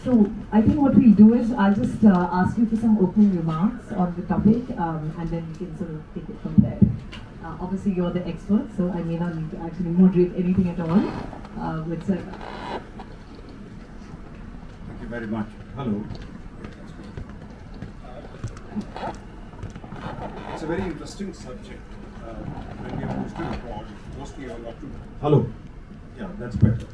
So I think what we'll do is I'll just ask you for some opening remarks on the topic, and then we can sort of take it from there. Obviously, you're the expert, so I may not need to actually moderate anything at all. With sir. Thank you very much. Hello. It's a very interesting subject. When we are posted abroad, mostly all up to. Hello. Yeah, that's better.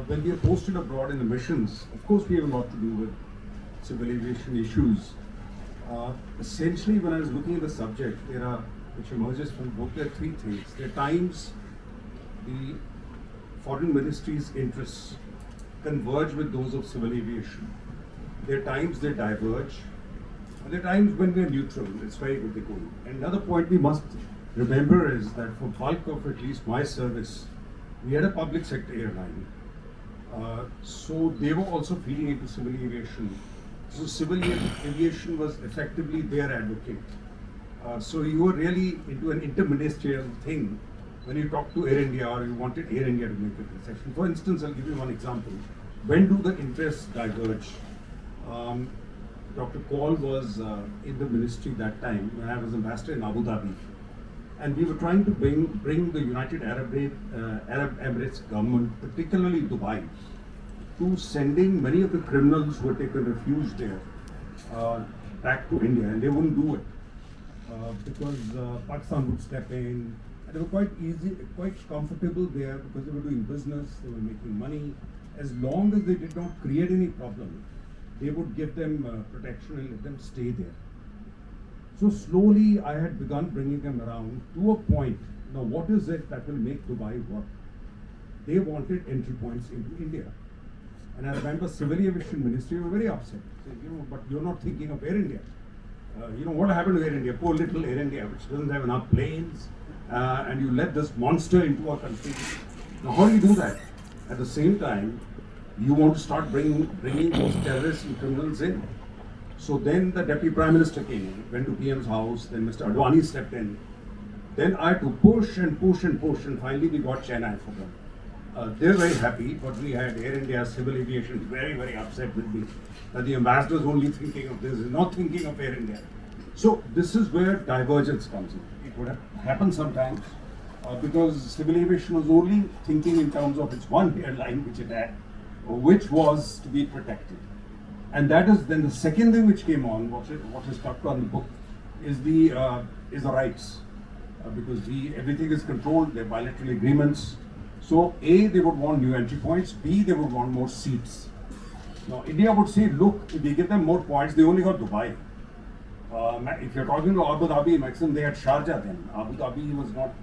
When we are posted abroad in the missions, of course, we have a lot to do with civil aviation issues. Essentially, when I was looking at the subject, which emerges from the book, there are three things. There are times the foreign ministry's interests converge with those of civil aviation. There are times they diverge. And there are times when we are neutral. It's very good they go. And another point we must remember is that for bulk of at least my service, we had a public sector airline. So they were also feeding into civil aviation. So civil aviation was effectively their advocate. So you were really into an interministerial thing when you talked to Air India or you wanted Air India to make a concession. For instance, I'll give you one example. When do the interests diverge? Dr. Kaul was in the ministry that time when I was ambassador in Abu Dhabi. And we were trying to bring the United Arab Emirates government, particularly Dubai, to sending many of the criminals who had taken refuge there back to India, and they wouldn't do it because Pakistan would step in. And they were quite easy, quite comfortable there because they were doing business, they were making money. As long as they did not create any problem, they would give them protection and let them stay there. So slowly I had begun bringing them around to a point. Now what is it that will make Dubai work? They wanted entry points into India. And I remember Civil Aviation Ministry were very upset. Said, but you're not thinking of Air India. What happened to Air India? Poor little Air India, which doesn't have enough planes. And you let this monster into our country. Now how do you do that? At the same time, you want to start bringing those terrorists and criminals in. So then the Deputy Prime Minister came in, went to PM's house, then Mr. Advani stepped in. Then I had to push and push and push, and finally we got Chennai for them. They're very happy, but we had Air India Civil Aviation very, very upset with me that the ambassador is only thinking of this, not thinking of Air India. So this is where divergence comes in. It would happen sometimes because civil aviation was only thinking in terms of its one airline which it had, which was to be protected. And that is then the second thing which came on, what is talked on the book, is the rights. Because everything is controlled, there are bilateral agreements. So A, they would want new entry points, B, they would want more seats. Now India would say, look, if we give them more points, they only got Dubai. If you're talking to Abu Dhabi, maximum they had Sharjah then. Abu Dhabi was not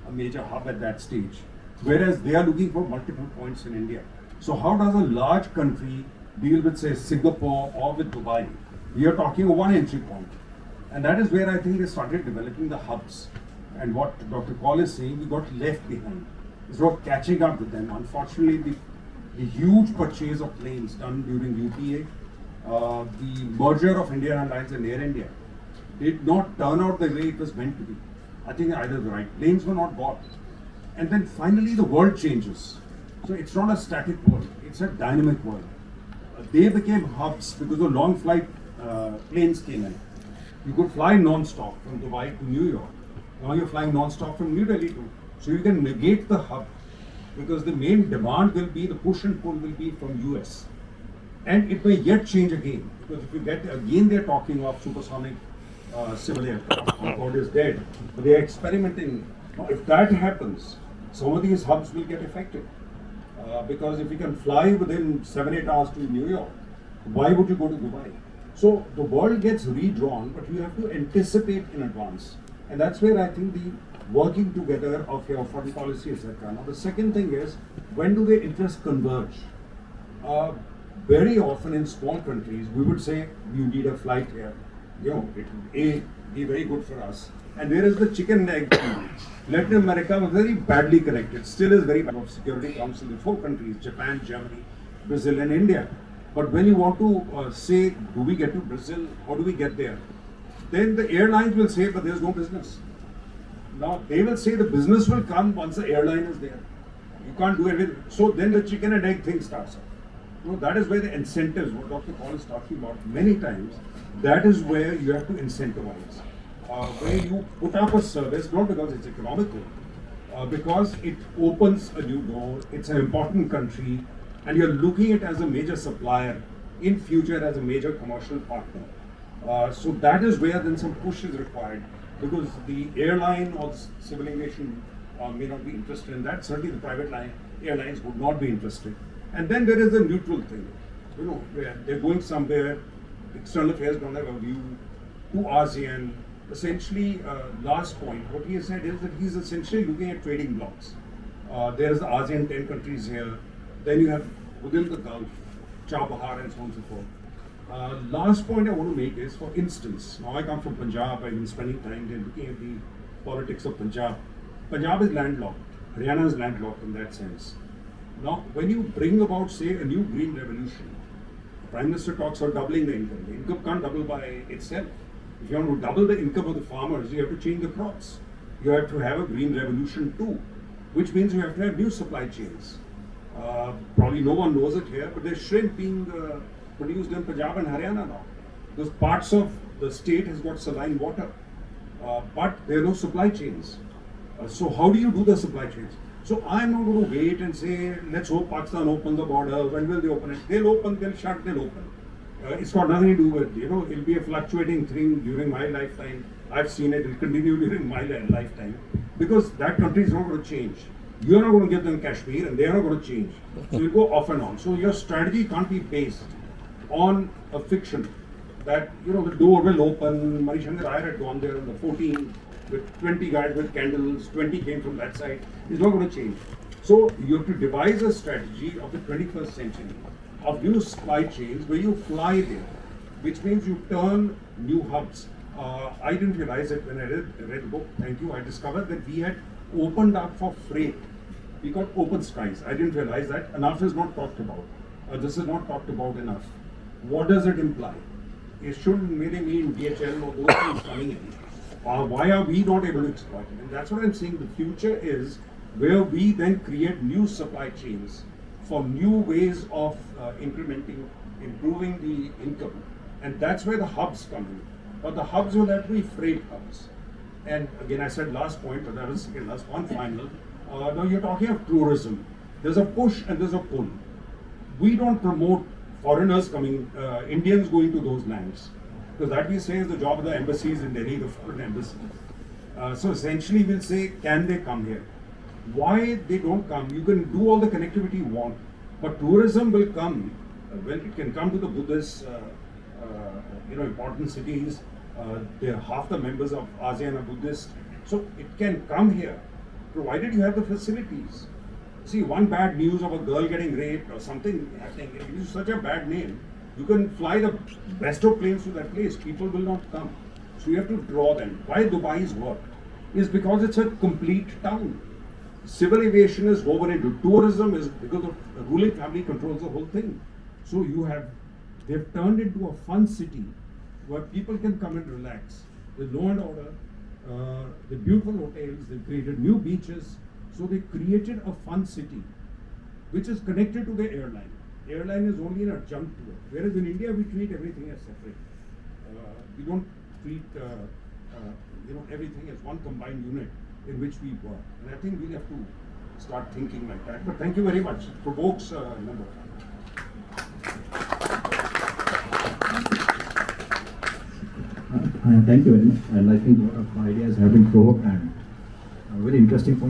a major hub at that stage. Whereas they are looking for multiple points in India. So how does a large country deal with, say, Singapore or with Dubai? We are talking of one entry point. And that is where I think they started developing the hubs. And what Dr. Kaul is saying, we got left behind. Instead of catching up with them, unfortunately, the huge purchase of planes done during UPA, the merger of Indian Airlines and Air India, did not turn out the way it was meant to be. I think either the right planes were not bought. And then finally the world changes. So it's not a static world, it's a dynamic world. They became hubs because the long flight planes came in. You could fly non-stop from Dubai to New York. Now you're flying non-stop from New Delhi to. So you can negate the hub because the main demand will be, the push and pull will be from US. And it may yet change again because if you get, again they're talking of supersonic civil aircraft. Concorde is dead, but they're experimenting. Now, if that happens, some of these hubs will get affected. Because if you can fly within 7-8 hours to New York, why would you go to Dubai? So the world gets redrawn, but you have to anticipate in advance. And that's where I think the working together of your foreign policy, etc. Now the second thing is, when do the interests converge? Very often in small countries, we would say, you need a flight here. It would be very good for us. And there is the chicken and egg thing. Latin America was very badly connected, still is very bad. Of Security Council in 4 countries, Japan, Germany, Brazil and India. But when you want to say, do we get to Brazil, how do we get there? Then the airlines will say, but there's no business. Now they will say the business will come once the airline is there. You can't do everything. So then the chicken and egg thing starts up. No, that is where the incentives, what Dr. Paul is talking about many times, that is where you have to incentivize. Where you put up a service, not because it's economical, because it opens a new door, it's an important country, and you're looking at it as a major supplier in future as a major commercial partner. So that is where then some push is required, because the airline or civil aviation may not be interested in that. Certainly the private airlines would not be interested. And then there is a neutral thing. You know, where they're going somewhere, external affairs don't have a view, to ASEAN. Essentially, last point, what he has said is that he's essentially looking at trading blocks. There's the ASEAN 10 countries here. Then you have within the Gulf, Chabahar and so on and so forth. Last point I want to make is, for instance, now I come from Punjab, I've been spending time there looking at the politics of Punjab. Punjab is landlocked, Haryana is landlocked in that sense. Now, when you bring about, say, a new green revolution, the Prime Minister talks about doubling the income. The income can't double by itself. If you want to double the income of the farmers, you have to change the crops. You have to have a green revolution too, which means you have to have new supply chains. Probably no one knows it here, but there's shrimp being produced in Punjab and Haryana now. Because parts of the state has got saline water, but there are no supply chains. So how do you do the supply chains? So I'm not going to wait and say, let's hope Pakistan opens the border. When will they open it? They'll open, they'll shut, they'll open. It's got nothing to do with, it'll be a fluctuating thing during my lifetime. I've seen it, it'll continue during my lifetime. Because that country is not going to change. You're not going to give them Kashmir and they're not going to change. So you go off and on. So your strategy can't be based on a fiction that, the door will open. Manishankar Iyer had gone there on the 14th with 20 guys with candles, 20 came from that side. It's not going to change. So you have to devise a strategy of the 21st century of new supply chains where you fly there, which means you turn new hubs. I didn't realize it when I read the book, thank you, I discovered that we had opened up for freight. We got open skies. I didn't realize that. Enough is not talked about. This is not talked about enough. What does it imply? It shouldn't really mean DHL or those things coming in. Why are we not able to exploit it? And that's what I'm saying. The future is where we then create new supply chains for new ways of improving the income. And that's where the hubs come in. But the hubs will have to be freight hubs. And again, I said last point, but that was second last, one final. Now you're talking of tourism. There's a push and there's a pull. We don't promote foreigners coming, Indians going to those lands. Because that we say is the job of the embassies in Delhi, the foreign embassies. So essentially we'll say, can they come here? Why they don't come? You can do all the connectivity you want, but tourism will come. Well, it can come to the Buddhist, important cities. Half the members of ASEAN are Buddhist. So it can come here, provided you have the facilities. See, one bad news of a girl getting raped or something happening, it is such a bad name. You can fly the best of planes to that place. People will not come. So you have to draw them. Why Dubai's work is because it's a complete town. Civil aviation is woven into tourism, is because the ruling family controls the whole thing. So they've turned into a fun city where people can come and relax. With law and order, the beautiful hotels, they've created new beaches. So they created a fun city, which is connected to the airline. Airline is only an adjunct to it. Whereas in India, we treat everything as separate. We don't treat everything as one combined unit in which we work. And I think we have to start thinking like that. But thank you very much. It provokes a number. Thank you very much. And I think a lot of ideas have been provoked and very interesting point.